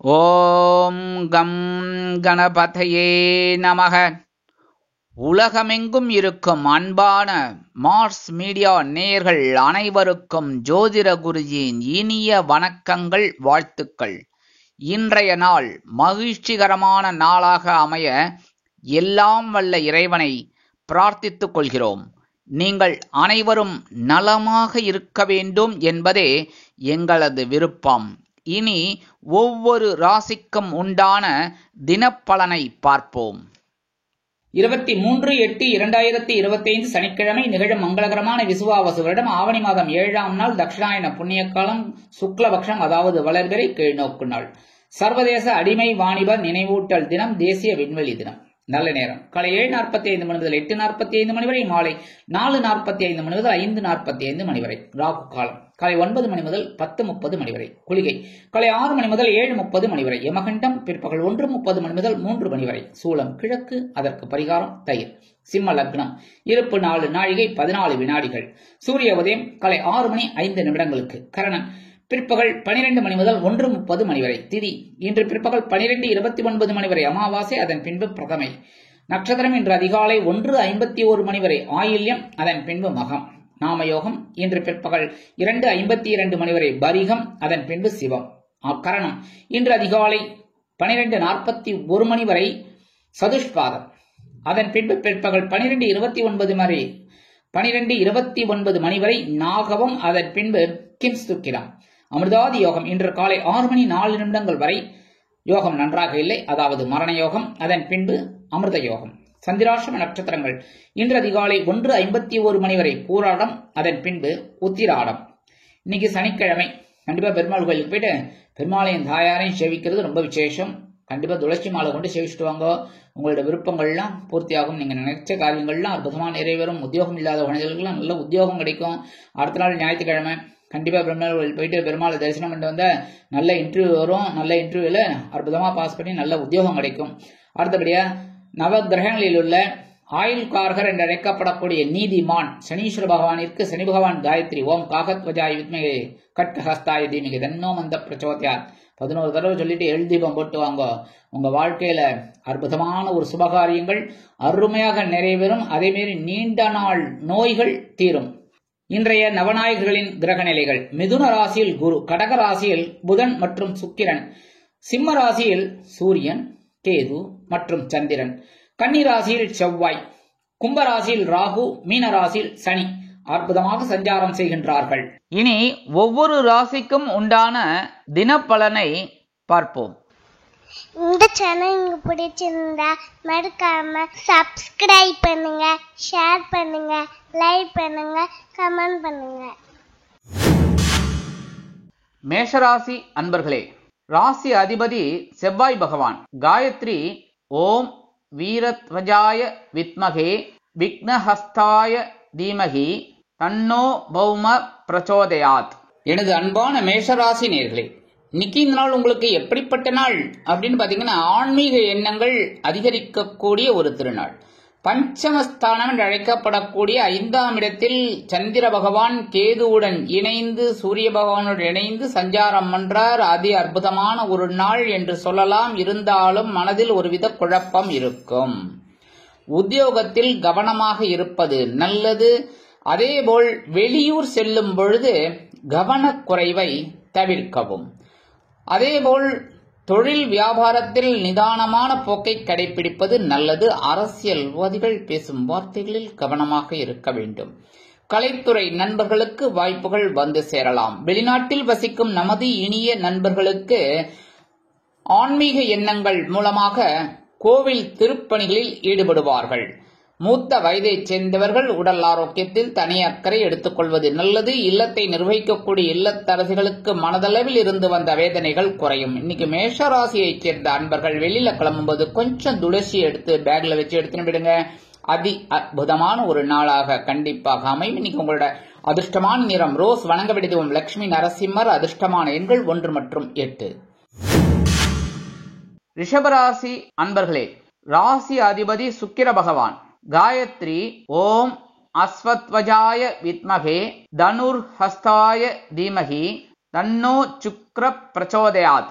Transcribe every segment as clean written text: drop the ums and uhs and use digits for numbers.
ஓம் come கணபதையே நமக. உலகமெங்கும் இருக்கும் அன்பான மார்ஸ் மீடியா நேயர்கள் அனைவருக்கும் ஜோதிட குருஜியின் இனிய வணக்கங்கள், வாழ்த்துக்கள். இன்றைய நாள் மகிழ்ச்சிகரமான நாளாக அமைய எல்லாம் வல்ல இறைவனை பிரார்த்தித்துக் கொள்கிறோம். நீங்கள் அனைவரும் நலமாக இருக்க வேண்டும் என்பதே எங்களது விருப்பம். இனி ஒவ்வொரு ராசிக்கும் உண்டான தினப்பலனை பார்ப்போம். 23/8/2025 சனிக்கிழமை நிகழும் மங்களகரமான விசுவாவசு வருடம் ஆவணி மாதம் 7ஆம் நாள், தட்சிணாயன புண்ணியகாலம், சுக்லபக்ஷம், அதாவது வளர்பிறை கீழ்நோக்கு நாள். சர்வதேச அடிமை வாணிபர் நினைவூட்டல் தினம், தேசிய விண்வெளி தினம். நல்ல நேரம் காலை 7:45 மணி முதல் 8:45 மணி வரை, மாலை 4:45 மணி முதல் 5:45 மணி வரை. ராகு காலம் காலை 9 மணி முதல் 10:30 மணி வரை. குளிகை காலை 6 மணி முதல் 7:30 மணி வரை. யமகண்டம் பிற்பகல் 1:30 மணி முதல் 3 மணி வரை. சூலம் கிழக்கு, அதற்கு பரிகாரம் தயிர். சிம்ம லக்னம், இருப்பு 4 நாழிகை 14 வினாடிகள். சூரிய உதயம் காலை 6 மணி 5 நிமிடங்களுக்கு. கரணன் பிற்பகல் 12 மணி முதல் 1:30 மணி வரை. திதி இன்று பிற்பகல் 12:29 மணி வரை அமாவாசை, அதன் பின்பு பிரதமை. நட்சத்திரம் இன்று அதிகாலை 1:51 மணி வரை ஆயில்யம், அதன் பின்பு மகம். நாமயோகம் இன்று பிற்பகல் 2:52 மணி வரை பரிகம், அதன் பின்பு சிவம். கரணம் இன்று அதிகாலை 12:41 மணி வரை சதுஷ்பாதம், அதன் பின்பு பிற்பகல் 12:29 மணி வரை நாகவம், அதன் பின்பு கிம்ஸ்துக்கிரம். அமிர்தாதி யோகம் இன்று காலை 6 மணி 4 நிமிடங்கள் வரை யோகம் நன்றாக இல்லை, அதாவது மரண யோகம், அதன் பின்பு அமிர்த யோகம். சந்திராஷ்டம நட்சத்திரங்கள் இன்று அதிகாலை 1:51 மணி வரை பூராடம், அதன் பின்பு உத்திராடம். இன்னைக்கு சனிக்கிழமை. கண்டிப்பா பெருமாள் கோயிலுக்கு போயிட்டு பெருமாளையும் தாயாரையும் சேவிக்கிறது ரொம்ப விசேஷம். கண்டிப்பா துளசி மாலை கொண்டு சேவிச்சுட்டு வாங்க. உங்களோட விருப்பங்கள்லாம் பூர்த்தியாகும். நீங்க நினைச்ச காரியங்கள்லாம் அற்புதமா நிறைவேறும். உத்தியோகம் இல்லாத மனிதர்களுக்கெல்லாம் நல்ல உத்தியோகம் கிடைக்கும். அடுத்த நாள் ஞாயிற்றுக்கிழமை கண்டிப்பா பெருமாள் கோயில் போயிட்டு பெருமாளை தரிசனம் பண்ணிட்டு வந்த நல்ல இன்டர்வியூ வரும். நல்ல இன்டர்வியூல அற்புதமா பாஸ் பண்ணி நல்ல உத்தியோகம் கிடைக்கும். அடுத்தபடியா நவ கிரகங்களில் உள்ள ஆயுள்காரகர் என்று அழைக்கப்படக்கூடிய நீதிமான் சனீஸ்வர பகவானிற்கு சனி பகவான் காயத்ரி ஓம் காகத்வஜாய வித்மகே கட்டஹஸ்தாய தீமகி தன்னோ மந்த பிரச்சோதயாத் 11 தடவை சொல்லிட்டு எழுதீபம் போட்டு வாங்க. உங்க வாழ்க்கையில அற்புதமான ஒரு சுபகாரியங்கள் அருமையாக நிறைவேறும். அதேமாரி நீண்ட நாள் நோய்கள் தீரும். இன்றைய நவநாயகர்களின் கிரக நிலைகள்: மிதுன ராசியில் குரு, கடக ராசியில் புதன் மற்றும் சுக்கிரன், சிம்ம ராசியில் சூரியன், கேது மற்றும் சந்திரன், கன்னி ராசியில் செவ்வாய், கும்ப ராசியில் ராகு, மீன ராசியில் சனி அற்புதமாக சஞ்சாரம் செய்கின்றார்கள். இனி ஒவ்வொரு ராசிக்கும் உண்டான தினப்பலனை பார்ப்போம். இந்த சேனல் உங்களுக்கு பிடிச்சிருந்தா மறக்காம சப்ஸ்கிரைப் பண்ணுங்க, ஷேர் பண்ணுங்க, லைக் பண்ணுங்க, கமெண்ட் பண்ணுங்க. மேஷராசி அன்பர்களே, ராசி அதிபதி செவ்வாய் பகவான். காயத்ரி ஓம் வீரத்வஜாய வித்மகே விக்னஹஸ்தாய தீமகி தன்னோ பௌம பிரச்சோதயாத். எனது அன்பான மேஷராசி நேயர்களே, இன்னைக்கு இந்த நாள் உங்களுக்கு எப்படிப்பட்ட நாள் அப்படின்னு பாத்தீங்கன்னா, ஆன்மீக எண்ணங்கள் அதிகரிக்கக்கூடிய ஒரு திருநாள். பஞ்சமஸ்தானம் என்று அழைக்கப்படக்கூடிய 5ஆம் இடத்தில் சந்திர பகவான் கேதுவுடன் இணைந்து சூரிய பகவானுடன் இணைந்து சஞ்சாரம் பண்றார். அதி அற்புதமான ஒரு நாள் என்று சொல்லலாம். இருந்தாலும் மனதில் ஒருவித குழப்பம் இருக்கும். உத்தியோகத்தில் கவனமாக இருப்பது நல்லது. அதேபோல் வெளியூர் செல்லும் பொழுது கவனக்குறைவை தவிர்க்கவும். அதேபோல் தொழில் வியாபாரத்தில் நிதானமான போக்கை கடைபிடிப்பது நல்லது. அரசியல்வாதிகள் பேசும் வார்த்தைகளில் கவனமாக இருக்க வேண்டும். கலைத்துறை நண்பர்களுக்கு வாய்ப்புகள் வந்து சேரலாம். வெளிநாட்டில் வசிக்கும் நமது இனிய நண்பர்களுக்கு ஆன்மீக எண்ணங்கள் மூலமாக கோவில் திருப்பணிகளில் ஈடுபடுவார்கள். மூத்த வயதைச் சேர்ந்தவர்கள் உடல் ஆரோக்கியத்தில் தனி அக்கறை எடுத்துக் கொள்வது நல்லது. இல்லத்தை நிர்வகிக்கக்கூடிய இல்லத்தரசிகளுக்கு மனதளவில் இருந்து வந்த வேதனைகள் குறையும். இன்னைக்கு மேஷராசியைச் சேர்ந்த அன்பர்கள் வெளியில கிளம்பும்போது கொஞ்சம் துளசி எடுத்து பேக்ல வச்சு எடுத்துன்னு விடுங்க. அதி அற்புதமான ஒரு நாளாக கண்டிப்பாக அமையும். இன்னைக்கு உங்களோட அதிர்ஷ்டமான நிறம் ரோஸ். வணங்க வேண்டியது லட்சுமி நரசிம்மர். அதிர்ஷ்டமான எண்கள் 1 மற்றும் 8. ரிஷபராசி அன்பர்களே, ராசி அதிபதி சுக்கிர பகவான். காயத்ரி ஓம் அஸ்வத்வஜாய வித்மகே தனுர் ஹஸ்தாய தீமகி தன்னோ சுக்ர பிரச்சோதயாத்.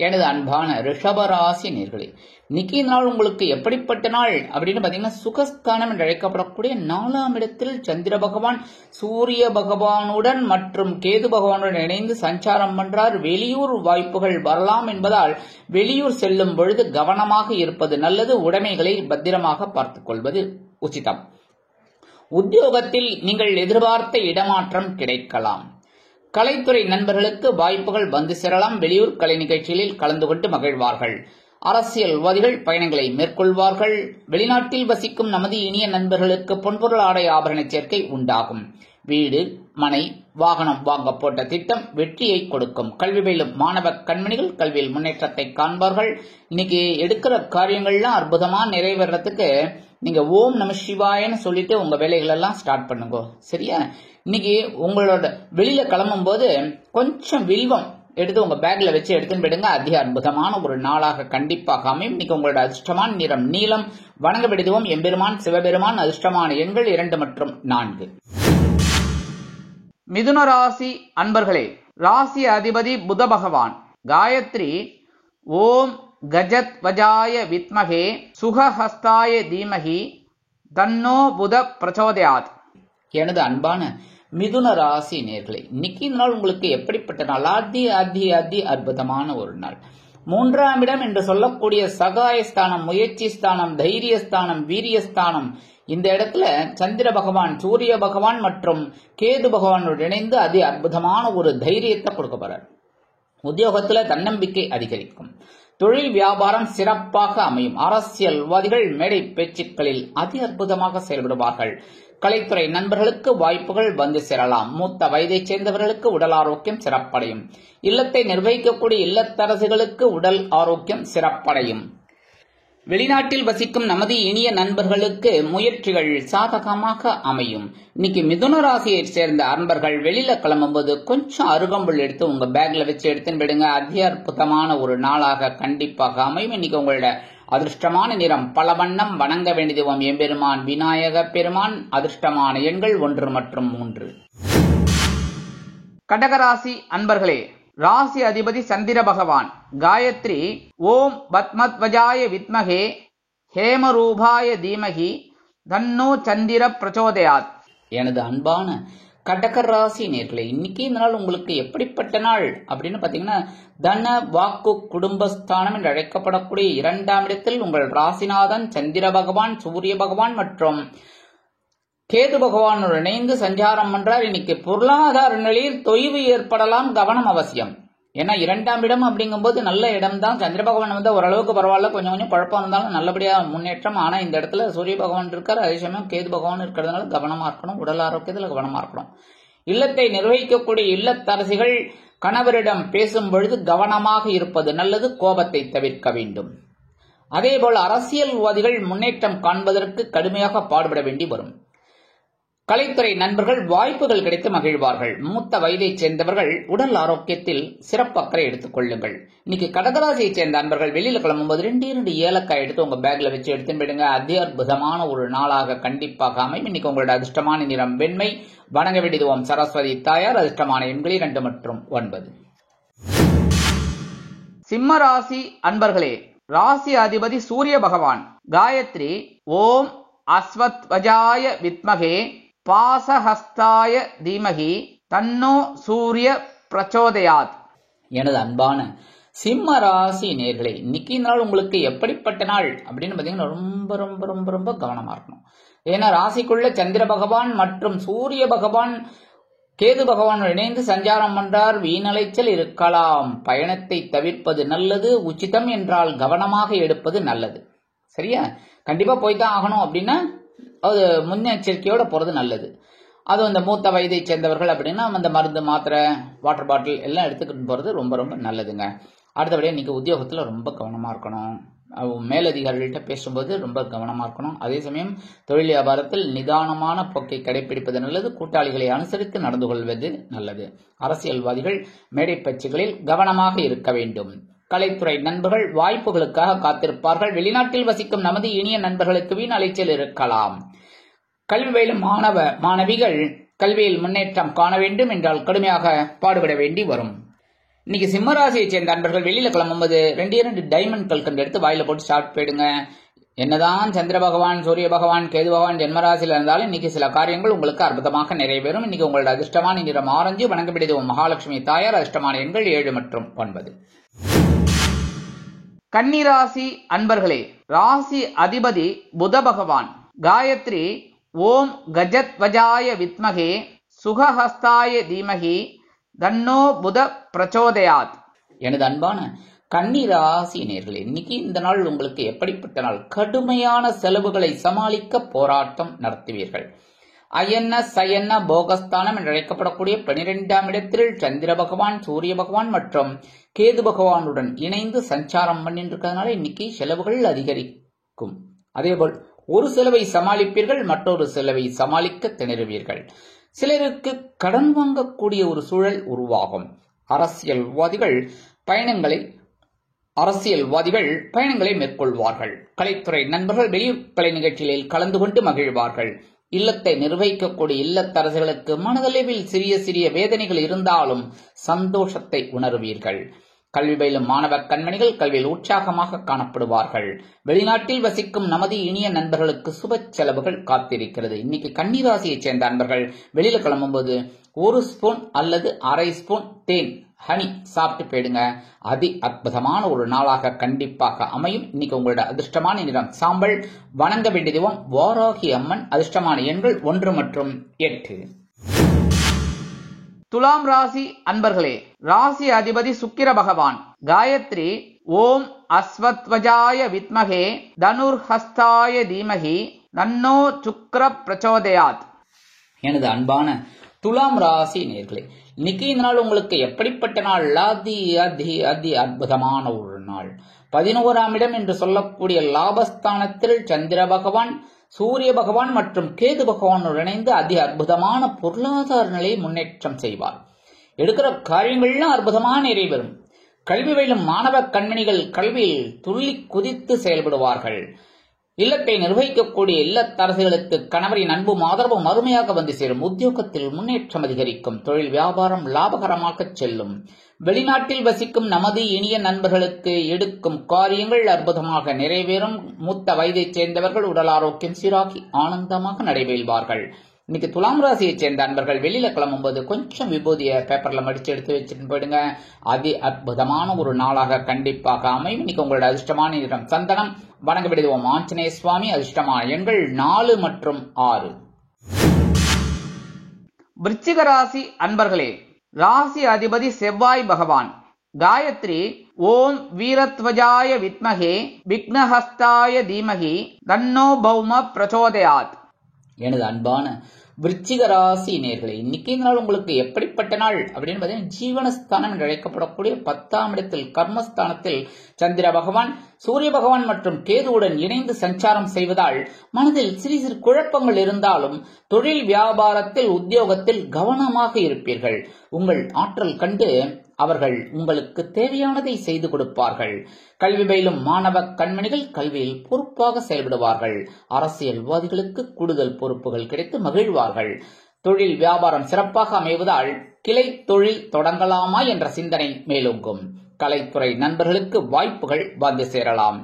எனது அன்பான ரிஷபராசி நேர்களே, இன்னைக்கு இந்த நாள் உங்களுக்கு எப்படிப்பட்ட நாள் அப்படின்னு பாத்தீங்கன்னா, சுகஸ்தானம் என்று அழைக்கப்படக்கூடிய 4ஆம் இடத்தில் சந்திர பகவான் சூரிய பகவானுடன் மற்றும் கேது பகவானுடன் இணைந்து சஞ்சாரம் பண்றார். வெளியூர் வாய்ப்புகள் வரலாம் என்பதால் வெளியூர் செல்லும் பொழுது கவனமாக இருப்பது நல்லது. உடைமைகளை பத்திரமாக பார்த்துக் கொள்வது உச்சிதம். உத்தியோகத்தில் நீங்கள் எதிர்பார்த்த இடமாற்றம் கிடைக்கலாம். கலைத்துறை நண்பர்களுக்கு வாய்ப்புகள் வந்து சேரலாம். வெளியூர் கலை நிகழ்ச்சிகளில் கலந்து கொண்டு மகிழ்வார்கள். அரசியல்வாதிகள் பயணங்களை மேற்கொள்வார்கள். வெளிநாட்டில் வசிக்கும் நமது இனிய நண்பர்களுக்கு பொன்பொருள் ஆடை ஆபரண சேர்க்கை உண்டாகும். வீடு மனை வாகனம் வாங்க போட்ட திட்டம் வெற்றியை கொடுக்கும். கல்வி பயிலும் மாணவ கண்மணிகள் கல்வியில் முன்னேற்றத்தை காண்பார்கள். இன்னைக்கு எடுக்கிற காரியங்கள்லாம் அற்புதமா நிறைவேறதுக்கு நீங்க ஓம் நம சிவாயன்னு சொல்லிட்டு உங்க வேலைகள் எல்லாம் ஸ்டார்ட் பண்ணுங்க. சரியா? இன்னைக்கு உங்களோட வெளியில கிளம்பும் போது கொஞ்சம் வில்வம் எடுத்து உங்க பேக்ல வச்சு எடுத்துன்னு போயிடுங்க. அதிக அற்புதமான ஒரு நாளாக கண்டிப்பாக அமையும். இன்னைக்கு உங்களோட அதிர்ஷ்டமான நிறம் நீலம். வணங்க விடுவோம் எம்பெருமான் சிவபெருமான். அதிர்ஷ்டமான எண்கள் 2 மற்றும் 4. மிதுன ராசி அன்பர்களே, ராசி அதிபதி புத பகவான். காயத்ரி ஓம் கஜத் வஜாய வித்மகே சுகஹஸ்தாய தீமகி தன்னோ புத பிரச்சோதயாத். எனது அன்பான மிதுன ராசி நேர்களே, இன்னைக்கு நாள் உங்களுக்கு எப்படிப்பட்ட நாள்? அதி அற்புதமான ஒரு நாள். 3ஆம் இடம் என்று சொல்லக்கூடிய சகாயஸ்தானம், முயற்சி ஸ்தானம், தைரியஸ்தானம், வீரியஸ்தானம், இந்த இடத்துல சந்திர பகவான் சூரிய பகவான் மற்றும் கேது பகவானோடு இணைந்து அதி அற்புதமான ஒரு தைரியத்தை கொடுக்க போறார். உத்தியோகத்துல தன்னம்பிக்கை அதிகரிக்கும். தொழில் வியாபாரம் சிறப்பாக அமையும். அரசியல்வாதிகள் மேடை பேச்சுக்களில் அதி அற்புதமாக செயல்படுவார்கள். கலைத்துறை நண்பர்களுக்கு வாய்ப்புகள் வந்து சேரலாம். மூத்த வயதைச் சேர்ந்தவர்களுக்கு உடல் ஆரோக்கியம் சிறப்படையும். இல்லத்தை நிர்வகிக்கக்கூடிய இல்லத்தரசுகளுக்கு உடல் ஆரோக்கியம் சிறப்படையும். வெளிநாட்டில் வசிக்கும் நமது இனிய நண்பர்களுக்கு முயற்சிகள் சாதகமாக அமையும். இன்னைக்கு மிதுன ராசியை சேர்ந்த அன்பர்கள் வெளியில கிளம்பும் போது கொஞ்சம் அருகம்புல் எடுத்து உங்க பேக்ல வச்சு எடுத்துன்னு போயிடுங்க. அதி அற்புதமான ஒரு நாளாக கண்டிப்பாக அமையும். இன்னைக்கு உங்களோட அதிர்ஷ்டமான நிறம் பல வண்ணம். வணங்க வேண்டியதும் எம்பெருமான் விநாயக பெருமான். அதிர்ஷ்டமான எண்கள் 1 மற்றும் 3. கடகராசி அன்பர்களே, ராசி அதிபதி சந்திர பகவான். காயத்ரி ஓம் பத்மத்வஜாய வித்மகே ஹேமரூபாய தீமகி தன்னோ சந்திர பிரச்சோதயாத். எனது அன்பான கடகராசி நேர்களே, இன்னைக்கு இந்த நாள் உங்களுக்கு எப்படிப்பட்ட நாள் அப்படின்னு பாத்தீங்கன்னா, தன வாக்கு குடும்பஸ்தானம் என்று அழைக்கப்படக்கூடிய 2ஆம் இடத்தில் உங்கள் ராசிநாதன் சந்திர பகவான் சூரிய பகவான் மற்றும் கேது பகவானோடு இணைந்து சஞ்சாரம் பண்றார். இன்னைக்கு பொருளாதார நிலையில் தொய்வு ஏற்படலாம். கவனம் அவசியம். ஏன்னா 2ஆம் இடம் அப்படிங்கும்போது நல்ல இடம் தான். சந்திர பகவான் வந்து ஓரளவுக்கு பரவாயில்ல, கொஞ்சம் குழப்பம் இருந்தாலும் நல்லபடியா முன்னேற்றம். ஆனா இந்த இடத்துல சூரிய பகவான் இருக்காரு, அதே சமயம் கேது பகவான் இருக்கிறதுனால கவனமா இருக்கணும். உடல் ஆரோக்கியத்துல கவனமா இருக்கணும். இல்லத்தை நிர்வகிக்கக்கூடிய இல்லத்தரசிகள் கணவரிடம் பேசும் பொழுது கவனமாக இருப்பது நல்லது. கோபத்தை தவிர்க்க வேண்டும். அதேபோல் அரசியல்வாதிகள் முன்னேற்றம் காண்பதற்கு கடுமையாக பாடுபட வேண்டி வரும். கலைத்துறை நண்பர்கள் வாய்ப்புகள் கிடைத்து மகிழ்வார்கள். மூத்த வயதைச் சேர்ந்தவர்கள் உடல் ஆரோக்கியத்தில் சிறப்பு அக்கறை எடுத்துக் கொள்ளுங்கள். இன்னைக்கு கடகராசியை சேர்ந்த நண்பர்கள் வெளியில கிளம்பும் போது 2 ஏலக்காய் எடுத்து உங்க பேக்ல வச்சு எடுத்துன்னு போயிடுங்க. அதி அற்புதமான ஒரு நாளாக கண்டிப்பாக அமையும். இன்னைக்கு உங்களோட அதிர்ஷ்டமான நிறம் வெண்மை. வணங்க வேண்டியதும் சரஸ்வதி தாயார். அதிர்ஷ்டமான எண்கள் 2 மற்றும் 9. சிம்ம ராசி அன்பர்களே, ராசி அதிபதி சூரிய பகவான். காயத்ரி ஓம் அஸ்வத்வஜாய வித்மகே பாசஹஸ்தாய தீமகி தன்னோ சூரிய பிரச்சோதயாத். எனது அன்பான சிம்ம ராசி நேர்களே, இன்னைக்கு நாள் உங்களுக்கு எப்படிப்பட்ட நாள் அப்படின்னு பாத்தீங்கன்னா, ரொம்ப ரொம்ப ரொம்ப ரொம்ப கவனமா இருக்கணும். ஏன்னா ராசிக்குள்ள சந்திர பகவான் மற்றும் சூரிய பகவான் கேது பகவான் இணைந்து சஞ்சாரம் பண்றார். வீணலைச்சல் இருக்கலாம். பயணத்தை தவிர்ப்பது நல்லது. உச்சிதம் என்றால் கவனமாக எடுப்பது நல்லது. சரியா? கண்டிப்பா போய்தான் ஆகணும் அப்படின்னா அது முன்னெச்சரிக்கையோட போறது நல்லது. அது அந்த மூத்த வயதை சேர்ந்தவர்கள் அப்படின்னா அந்த மருந்து மாத்திரை வாட்டர் பாட்டில் எல்லாம் எடுத்துக்கிட்டு போறது ரொம்ப ரொம்ப நல்லதுங்க. அடுத்தபடியாக நீங்க உத்தியோகத்துல ரொம்ப கவனமா இருக்கணும். மேலதிகாரிகள்கிட்ட பேசும்போது ரொம்ப கவனமா இருக்கணும். அதே சமயம் தொழில் வியாபாரத்தில் நிதானமான போக்கை கடைபிடிப்பது நல்லது. கூட்டாளிகளை அனுசரித்து நடந்து கொள்வது நல்லது. அரசியல்வாதிகள் மேடை பேச்சுகளில் கவனமாக இருக்க வேண்டும். கலைத்துறை நண்பர்கள் வாய்ப்புகளுக்காக காத்திருப்பார்கள். வெளிநாட்டில் வசிக்கும் நமது இனிய நண்பர்களுக்கு வீண் அலைச்சல் இருக்கலாம். கல்வி பயிலும் மாணவிகள் கல்வியில் முன்னேற்றம் காண வேண்டும் என்றால் கடுமையாக பாடுபட வேண்டி வரும். இன்னைக்கு சிம்மராசியை சேர்ந்த அன்பர்கள் வெளியில கிளம்பும்போது 2 டைமண்ட் கல்கண்டு எடுத்து வாயில போட்டு ஸ்டார்ட் போயிடுங்க. என்னதான் சந்திர பகவான், சூரிய பகவான், கேது பகவான் ஜென்மராசியில் இருந்தாலும் இன்னைக்கு சில காரியங்கள் உங்களுக்கு அற்புதமாக நிறைவேறும். இன்னைக்கு உங்களோட அதிர்ஷ்டமான நிறம் ஆரஞ்சு. வணங்கப்படுது மகாலட்சுமி தாயார். அதிர்ஷ்டமான எண்கள் 7 மற்றும் 9. கன்னிராசி அன்பர்களே, ராசி அதிபதி புத பகவான். காயத்ரி ஓம் கஜத்வஜாய வித்மகே சுகஹஸ்தாய தீமகி தன்னோ புத பிரச்சோதயாத். எனது அன்பான கன்னிராசி நேயர்களே, இன்னைக்கு இந்த நாள் உங்களுக்கு எப்படிப்பட்ட நாள்? கடுமையான செலவுகளை சமாளிக்க போராட்டம் நடத்துவீர்கள். அயன்ன சயன்ன போகஸ்தானம் என்று அழைக்கப்படக்கூடிய 12ஆம் இடத்தில் சந்திர பகவான், சூரிய பகவான் மற்றும் கேது பகவானுடன் இணைந்து சஞ்சாரம் பண்ணிட்டு இருக்கிறதுனால இன்னைக்கு செலவுகள் அதிகரிக்கும். அதேபோல் ஒரு செலவை சமாளிப்பீர்கள், மற்றொரு செலவை சமாளிக்க திணறுவீர்கள். சிலருக்கு கடன் வாங்கக்கூடிய ஒரு சூழல் உருவாகும். அரசியல்வாதிகள் பயணங்களை மேற்கொள்வார்கள். கலைத்துறை நண்பர்கள் வெளியூர் கலை நிகழ்ச்சிகளில் கலந்து கொண்டு மகிழ்வார்கள். இல்லத்தை நிர்வகிக்கக்கூடிய இல்லத்தரசுகளுக்கு மனதளவில் சிறிய சிறிய வேதனைகள் இருந்தாலும் சந்தோஷத்தை உணர்வீர்கள். கல்வி பயிலும் மாணவ கண்மணிகள் கல்வியில் உற்சாகமாக காணப்படுவார்கள். வெளிநாட்டில் வசிக்கும் நமது இனிய நண்பர்களுக்கு சுப செலவுகள் காத்திருக்கிறது. இன்னைக்கு கன்னிராசியைச் சேர்ந்த நண்பர்கள் வெளியில கிளம்பும்போது 1 ஸ்பூன் அல்லது அரை ஸ்பூன் தேன் ஹனி சாப்பிட்டு போயிடுங்க. அதி அற்புதமான ஒரு நாளாக கண்டிப்பாக அமையும். இன்னைக்கு உங்களோட அதிர்ஷ்டமான நிறம் சாம்பல். வணங்க வேண்டிய தெய்வம் வாராகி அம்மன். அதிர்ஷ்டமான எண்கள் 1 மற்றும் 8. துலாம் ராசி அன்பர்களே, ராசி அதிபதி சுக்கிர பகவான். காயத்ரி ஓம் அஸ்வத்வஜாய வித்மகே தனுர்ஹஸ்தாய தீமகி தன்னோ சுக்கிர பிரச்சோதயாத். எனது அன்பான துலாம் ராசி நேயர்களே, இன்னைக்கு இந்த நாள் உங்களுக்கு எப்படிப்பட்ட நாள்? அதி அதி அதி அற்புதமான ஒரு நாள். 11ஆம் இடம் என்று சொல்லக்கூடிய லாபஸ்தானத்தில் சந்திர பகவான், சூரிய பகவான் மற்றும் கேது பகவானுடன் இணைந்து அதி அற்புதமான பொருளாதார நிலையை முன்னேற்றம் செய்வார். எடுக்கிற காரியங்கள்லாம் அற்புதமாக நிறைவேறும். கல்வி பயிலும் மாணவ கண்மணிகள் கல்வியில் துள்ளி குதித்து செயல்படுவார்கள். இல்லத்தை நிர்வகிக்கக்கூடிய இல்லத்தரசுகளுக்கு கணவரின் அன்பும் ஆதரவும் அருமையாக வந்து சேரும். உத்தியோகத்தில் முன்னேற்றம் அதிகரிக்கும். தொழில் வியாபாரம் லாபகரமாக செல்லும். வெளிநாட்டில் வசிக்கும் நமது இனிய நண்பர்களுக்கு எடுக்கும் காரியங்கள் அற்புதமாக நிறைவேறும். மூத்த வயதைச் சேர்ந்தவர்கள் உடல் ஆரோக்கியம் சீராகி ஆனந்தமாக நடைபெறுவார்கள். இன்னைக்கு துலாம் ராசியைச் சேர்ந்த நண்பர்கள் வெளியில கிளம்பும்போது கொஞ்சம் விபூதிய பேப்பர்ல மடிச்சு எடுத்து வச்சுட்டு போயிடுங்க. அதி அற்புதமான ஒரு நாளாக கண்டிப்பாக அமையும். இன்னைக்கு உங்களோட அதிர்ஷ்டமான நிறம் சந்தனம். வணங்க விடுவோம் ஆஞ்சநேய சுவாமி. அதிர்ஷ்டமான எண்கள் 4 மற்றும் 6. விருச்சிக ராசி அன்பர்களே, ராசி அதிபதி செவ்வாய் பகவான். காயத்ரி ஓம் வீரத்வஜாய வித்மகே விக்னஹஸ்தாய தீமகி தன்னோ பௌம பிரச்சோதயாத். எனது அன்பான விருச்சிக ராசி நேயர்களே, இன்னைக்கு இந்த நாள் உங்களுக்கு எப்படிப்பட்ட நாள் அப்படின்னு பார்த்தீங்கன்னா, ஜீவனஸ்தானம் என்று அழைக்கப்படக்கூடிய 10ஆம் இடத்தில் கர்மஸ்தானத்தில் சந்திர பகவான், சூரிய பகவான் மற்றும் கேதுவுடன் இணைந்து சஞ்சாரம் செய்வதால் மனதில் சிறு சிறு குழப்பங்கள் இருந்தாலும் தொழில் வியாபாரத்தில் உத்தியோகத்தில் கவனமாக இருப்பீர்கள். உங்கள் ஆற்றல் கண்டு அவர்கள் உங்களுக்கு தேவையானதை செய்து கொடுப்பார்கள். கல்வி பயிலும் மாணவ கண்மணிகள் கல்வியில் பொறுப்பாக செயல்படுவார்கள். அரசியல்வாதிகளுக்கு கூடுதல் பொறுப்புகள் கிடைத்து மகிழ்வார்கள். தொழில் வியாபாரம் சிறப்பாக அமைவதால் கிளை தொழில் தொடங்கலாமா என்ற சிந்தனை மேலோங்கும். கலைத்துறை நண்பர்களுக்கு வாய்ப்புகள் வந்து சேரலாம்.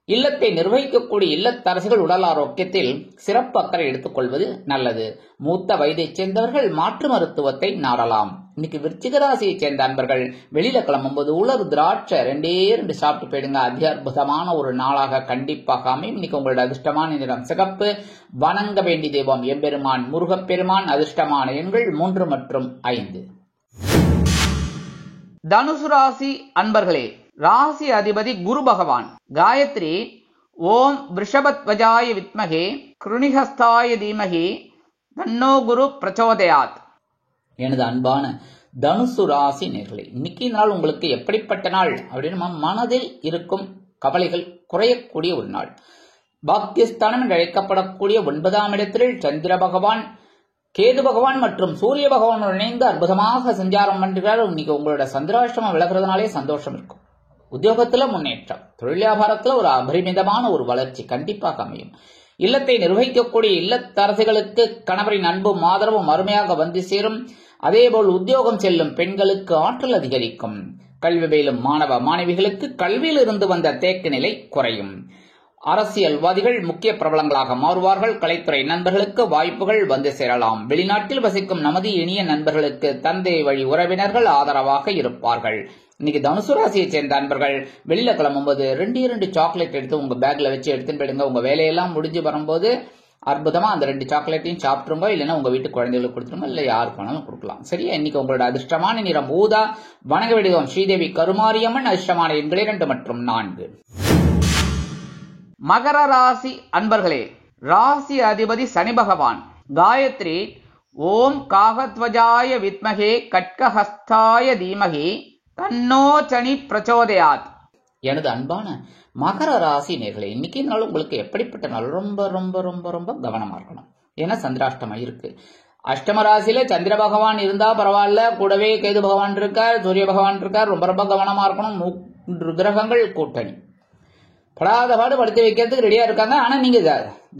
இல்லத்தை நிர்வகிக்கக்கூடிய இல்லத்தரசுகள் உடல் ஆரோக்கியத்தில் சிறப்பு அக்கறை எடுத்துக்கொள்வது நல்லது. மூத்த வயதைச் சேர்ந்தவர்கள் மாற்று மருத்துவத்தை நாடலாம். இன்னைக்கு விருச்சிக ராசியைச் சேர்ந்த அன்பர்கள் வெளியில கிளம்பும்போது உலர் திராட்சை 2 சாப்பிட்டு போயிடுங்க. அதி அற்புதமான ஒரு நாளாக கண்டிப்பாக அமையும். இன்னைக்கு உங்களோட அதிர்ஷ்டமான நிறம் சிகப்பு. வணங்க வேண்டிய தெய்வம் எம்பெருமான் முருகப்பெருமான். அதிர்ஷ்டமான எண்கள் 3 மற்றும் 5. தனுசு ராசி அன்பர்களே, ராசி அதிபதி குரு பகவான். காயத்ரி ஓம் விருஷபத்வஜாய வித்மகே கிருணிஹஸ்தாய தீமகி தன்னோ குரு பிரச்சோதயாத். எனது அன்பான தனுசு ராசி நேயர்களே, இன்னைக்கு நாள் உங்களுக்கு எப்படிப்பட்ட நாள் அப்படின்னு மனதில் இருக்கும் கவலைகள் குறையக்கூடிய ஒரு நாள். பாக்கியஸ்தானம் என்று அழைக்கப்படக்கூடிய 9ஆம் இடத்தில் சந்திர பகவான், கேது பகவான் மற்றும் சூரிய பகவானுடன் இணைந்து அற்புதமாக சஞ்சாரம் பண்ணுகிறார். இன்னைக்கு உங்களோட சந்திராஷ்டமம் விலகிறதுனாலே சந்தோஷம் இருக்கும். உத்தியோகத்துல முன்னேற்றம், தொழில் வியாபாரத்துல ஒரு அபரிமிதமான ஒரு வளர்ச்சி கண்டிப்பாக அமையும். இல்லத்தை நிர்வகிக்கக்கூடிய இல்லத்தரசிகளுக்கு கணவரின் அன்பும் ஆதரவும் அருமையாக வந்து சேரும். அதேபோல் உத்தியோகம் செல்லும் பெண்களுக்கு ஆற்றல் அதிகரிக்கும். கல்வி பயிலும் மாணவ மாணவிகளுக்கு கல்வியில் இருந்து வந்த தேக்க நிலை குறையும். அரசியல்வாதிகள் முக்கிய பிரபலங்களாக மாறுவார்கள். கலைத்துறை நண்பர்களுக்கு வாய்ப்புகள் வந்து சேரலாம். வெளிநாட்டில் வசிக்கும் நமது இனிய நண்பர்களுக்கு தந்தை வழி உறவினர்கள் ஆதரவாக இருப்பார்கள். இன்னைக்கு தனுசு ராசியை சேர்ந்த நண்பர்கள் வெளியில கிளம்பும்போது 2 சாக்லேட் எடுத்து உங்க பேக்ல வச்சு எடுத்துன்னு போயிடுங்க. உங்க வேலையெல்லாம் முடிஞ்சு வரும்போது அற்புதமா அந்த 2 சாக்லேட்டையும் சாப்பிட்டுருங்க. இல்லைன்னா உங்க வீட்டு குழந்தைகளுக்கு கொடுத்துருங்க, இல்ல யாருக்கு வேணாலும் கொடுக்கலாம். சரியா? இன்னைக்கு உங்களோட அதிர்ஷ்டமான நிறம் ஊதா. வணங்க வேண்டியதும் ஸ்ரீதேவி கருமாரியம்மன். அதிர்ஷ்டமான எண்கள் 2 மற்றும் 4. மகர ராசி அன்பர்களே, ராசி அதிபதி சனி பகவான். காயத்ரி ஓம் காகத்வஜாய வித்மகே கட்கஹஸ்தாய தீமகி தன்னோ சனி பிரச்சோதயாத். எனது அன்பான மகர ராசி நேர்களே, இன்னைக்கு நாள் உங்களுக்கு எப்படிப்பட்ட நாள்? ரொம்ப ரொம்ப ரொம்ப ரொம்ப கவனமா இருக்கணும். ஏன்னா சந்திராஷ்டமம் இருக்கு. அஷ்டம ராசியில சந்திர பகவான் இருந்தா பரவாயில்ல, கூடவே கேது பகவான் இருக்கார், சூரிய பகவான் இருக்கார். ரொம்ப ரொம்ப கவனமா இருக்கணும். 3 கிரகங்கள் கூட்டணி படாத பாடு படுத்தி வைக்கிறதுக்கு ரெடியா இருக்காங்க. ஆனா நீங்க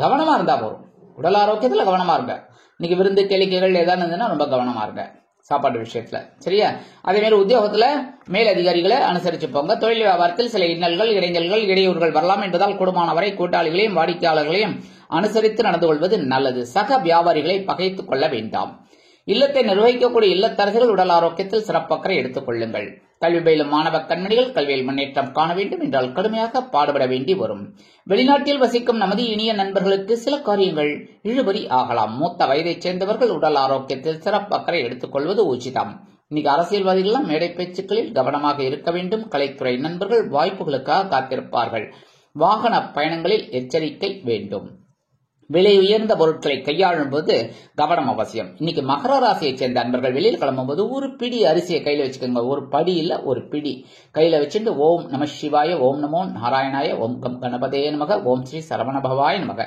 கவனமா இருந்தா போதும். உடல் ஆரோக்கியத்துல கவனமா இருங்க. இன்னைக்கு விருந்து கேளிக்கைகள் ஏதாவது இருந்ததுன்னா ரொம்ப கவனமா இருங்க சாப்பாட்டு விஷயத்துல. சரியா? அதே மாதிரி உத்தியோகத்துல மேல் அதிகாரிகளை அனுசரிச்சு போங்க. தொழில் வியாபாரத்தில் சில இன்னல்கள், இடைஞ்சல்கள், இடையூறுகள் வரலாம் என்பதால் கூடுமானவரை கூட்டாளிகளையும் வாடிக்கையாளர்களையும் அனுசரித்து நடந்து கொள்வது நல்லது. சக வியாபாரிகளை பகைத்துக் கொள்ள வேண்டாம். இல்லத்தை நிர்வகிக்கக்கூடிய இல்லத்தரசிகள் உடல் ஆரோக்கியத்தில் சிறப்பக்கறை எடுத்துக் கொள்ளுங்கள். கல்வி பயிலும் மாணவ கண்மணிகள் கல்வியில் முன்னேற்றம் காண வேண்டும் என்றால் கடுமையாக பாடுபட வேண்டி வரும். வெளிநாட்டில் வசிக்கும் நமது இனிய நண்பர்களுக்கு சில காரியங்கள் இழுபறி ஆகலாம். மூத்த வயதைச் சேர்ந்தவர்கள் உடல் ஆரோக்கியத்தில் சிறப்பக்கறை எடுத்துக் கொள்வது உச்சிதம். இன்னைக்கு அரசியல்வாதிகள் மேடை பேச்சுக்களில் கவனமாக இருக்க வேண்டும். கலைத்துறை நண்பர்கள் வாய்ப்புகளுக்காக காத்திருப்பார்கள். வாகன பயணங்களில் எச்சரிக்கை வேண்டும். விலை உயர்ந்த பொருட்களை கையாளும் போது கவனம் அவசியம். இன்னைக்கு மகர ராசியை சேர்ந்த நண்பர்கள் வெளியில் கிளம்பும்போது ஒரு பிடி அரிசியை கையில வச்சுக்கோங்க. ஒரு படி இல்ல, ஒரு பிடி கையில வச்சுட்டு ஓம் நம சிவாய, ஓம் நமோ நாராயணாய, ஓம் கம் கணபதே நமக, ஓம் ஸ்ரீ சரவண பவாய நமக,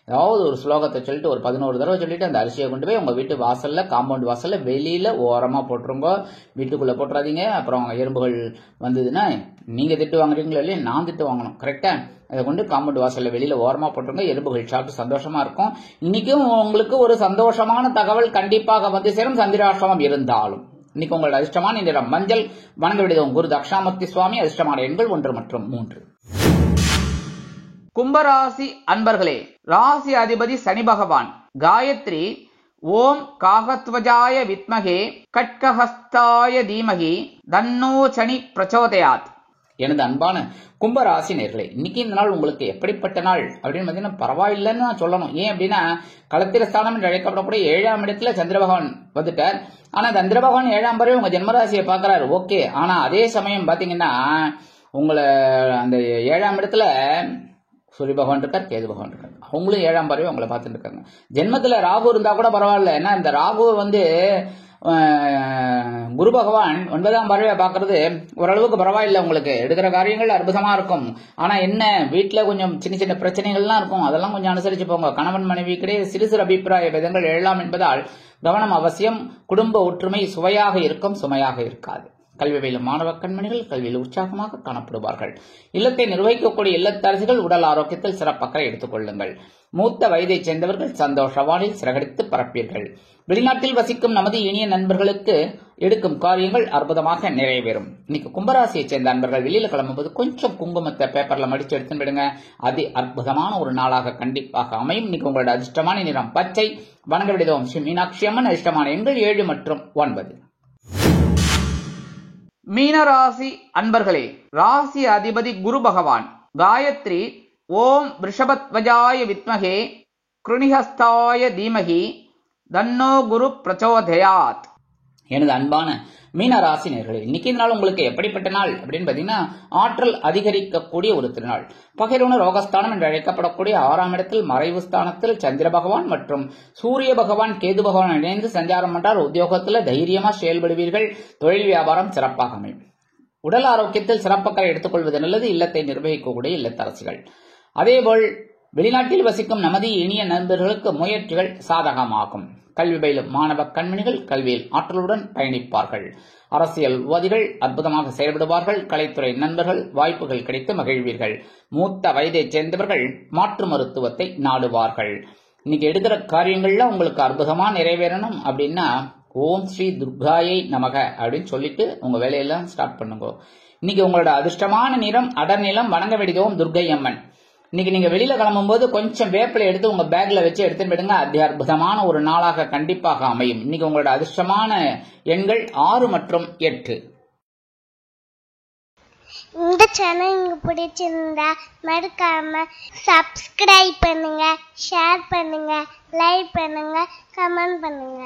ஏதாவது ஒரு ஸ்லோகத்தை சொல்லிட்டு ஒரு 11 தடவை சொல்லிட்டு அந்த அரிசியை கொண்டு போய் உங்க வீட்டு வாசல்ல, காம்பவுண்ட் வாசல்ல வெளியில ஓரமா போட்டுருங்க. வீட்டுக்குள்ள போட்டுறாதீங்க. அப்புறம் எறும்புகள் வந்ததுன்னா நீங்க திட்டு வாங்குறீங்களோ இல்லையா, நான் திட்டு வாங்கணும். கரெக்டா? அதை கொண்டு காம்பவுண்ட் வாசல்ல வெளியில ஓரமா போட்டுருங்க. எறும்புகள் சாப்பிட்டு சந்தோஷமா இருக்கும். இன்னைக்கும் உங்களுக்கு ஒரு சந்தோஷமான தகவல் கண்டிப்பாக வந்து சேரும். சந்திராஷ்டமம் இருந்தாலும் இன்னைக்கு உங்களோட அதிர்ஷ்டமான நிறம் மஞ்சள். வணங்க விடுதோம் குரு தட்சிணாமூர்த்தி சுவாமி. அதிர்ஷ்டமான எண்கள் 1 மற்றும் 3. கும்பராசி அன்பர்களே, ராசி அதிபதி சனி பகவான். காயத்ரி ஓம் காகத்வஜாய வித்மகே கட்கஹஸ்தாய தீமகி தன்னோ சனி பிரச்சோதயாத். எனது அன்பான கும்பராசி நேர்களே, இன்னைக்கு இந்த நாள் உங்களுக்கு எப்படிப்பட்ட நாள் அப்படின்னு பாத்தீங்கன்னா பரவாயில்லைன்னு நான் சொல்லணும். ஏன் அப்படின்னா களத்திரஸ்தானம் என்று அழைக்கப்படக்கூடிய 7ஆம் இடத்துல சந்திர பகவான் வந்துட்டார். ஆனா சந்திர பகவான் 7ஆம் பறவை உங்க ஜென்மராசியை பாக்குறாரு. ஓகே. ஆனா அதே சமயம் பாத்தீங்கன்னா உங்களை அந்த 7ஆம் இடத்துல சூரிய பகவான் இருக்கார், கேது பகவான் இருக்கார். அவங்களும் 7ஆம் பறவை உங்களை பார்த்துட்டு இருக்காங்க. ஜென்மத்துல ராகு இருந்தா கூட பரவாயில்ல. ஏன்னா இந்த ராகு வந்து குரு பகவான் 9ஆம் பார்வையை பாக்குறது ஓரளவுக்கு பரவாயில்ல. உங்களுக்கு எடுக்கிற காரியங்கள் அற்புதமா இருக்கும். ஆனா என்ன, வீட்டுல கொஞ்சம் சின்ன சின்ன பிரச்சனைகள்லாம் இருக்கும். அதெல்லாம் கொஞ்சம் அனுசரிச்சு போங்க. கணவன் மனைவிக்கிடையே சிறு சிறு அபிப்பிராய பேதங்கள் எழலாம் என்பதால் கவனம் அவசியம். குடும்ப ஒற்றுமை சுவையாக இருக்கும், சுமையாக இருக்காது. கல்வி பயிலும் மாணவ கண்மணிகள் கல்வியில் உற்சாகமாக காணப்படுவார்கள். இல்லத்தை நிர்வகிக்கக்கூடிய இல்லத்தரசிகள் உடல் ஆரோக்கியத்தில் சிறப்பக்கறை எடுத்துக் கொள்ளுங்கள். மூத்த வயதைச் சேர்ந்தவர்கள் சந்தோஷ வானில் சிறகடித்து பரப்பீர்கள். வெளிநாட்டில் வசிக்கும் நமது இனிய நண்பர்களுக்கு எடுக்கும் காரியங்கள் அற்புதமாக நிறைவேறும். இன்னைக்கு கும்பராசியைச் சேர்ந்த நண்பர்கள் வெளியில கிளம்பும்போது கொஞ்சம் குங்குமத்தை பேப்பர்ல மடிச்சு எடுத்துன்னு விடுங்க. அது அற்புதமான ஒரு நாளாக கண்டிப்பாக அமையும். இன்னைக்கு உங்களோட அதிர்ஷ்டமான நிறம் பச்சை. வணங்க விடுதோம் ஸ்ரீ மீனாட்சி அம்மன். அதிர்ஷ்டமான எண்கள் 7 மற்றும் 9. மீனராசி அன்பர்களே, ராசி அதிபதி குரு பகவான். காயத்ரி ஓம் ரிஷபத்வஜாய வித்மகே கிருணிஹஸ்தாய தீமகி தன்னோ குரு பிரச்சோதயாத். எனது அன்பான மீன ராசி நேர்களே, இன்னைக்கு நாள் உங்களுக்கு எப்படிப்பட்ட நாள் அப்படின்னு பாத்தீங்கன்னா ஆற்றல் அதிகரிக்கக்கூடிய ஒரு திருநாள். பகைரோன ரோகஸ்தானம் என்று அழைக்கப்படக்கூடிய 6ஆம் இடத்தில் மறைவு ஸ்தானத்தில் சந்திர பகவான் மற்றும் சூரிய பகவான் கேது பகவான் இணைந்து சஞ்சாரம் பண்றார். உத்தியோகத்தில் தைரியமா செயல்படுவீர்கள். தொழில் வியாபாரம் சிறப்பாக அமையும். உடல் ஆரோக்கியத்தில் சிறப்பக்கறை எடுத்துக்கொள்வது நல்லது. இல்லத்தை நிர்வகிக்கக்கூடிய இல்லத்தரசிகள். அதேபோல் வெளிநாட்டில் வசிக்கும் நமது இனிய நண்பர்களுக்கு முயற்சிகள் சாதகமாகும். கல்வி பயிலும் மாணவ கண்மணிகள் கல்வியில் ஆற்றலுடன் பயணிப்பார்கள். அரசியல்வாதிகள் அற்புதமாக செயல்படுவார்கள். கலைத்துறை நண்பர்கள் வாய்ப்புகள் கிடைத்து மகிழ்வீர்கள். மூத்த வயதைச் சேர்ந்தவர்கள் மாற்று மருத்துவத்தை நாடுவார்கள். இன்னைக்கு எடுக்கிற காரியங்கள்ல உங்களுக்கு அற்புதமா நிறைவேறணும் அப்படின்னா ஓம் ஸ்ரீ துர்காயை நமக அப்படின்னு சொல்லிட்டு உங்க வேலையெல்லாம் ஸ்டார்ட் பண்ணுங்க. இன்னைக்கு உங்களோட அதிர்ஷ்டமான நிறம் அடர்நிலம். வணங்க வேண்டியதும் துர்கை அம்மன். இன்னைக்கு நீங்க வெளியில கிளம்பும்போது கொஞ்சம் வேப்பிலை எடுத்து உங்க பேக்ல வச்சு எடுத்துட்டு போயிடுங்க. அதி அற்புதமான ஒரு நாளாக கண்டிப்பாக அமையும். இன்னைக்கு உங்களோட அதிர்ஷ்டமான எண்கள் 6 மற்றும் 8. இந்த சேனல் உங்களுக்கு பிடிச்சிருந்தா மறக்காம சப்ஸ்கிரைப் பண்ணுங்க, ஷேர் பண்ணுங்க, லைக் பண்ணுங்க, கமெண்ட் பண்ணுங்க.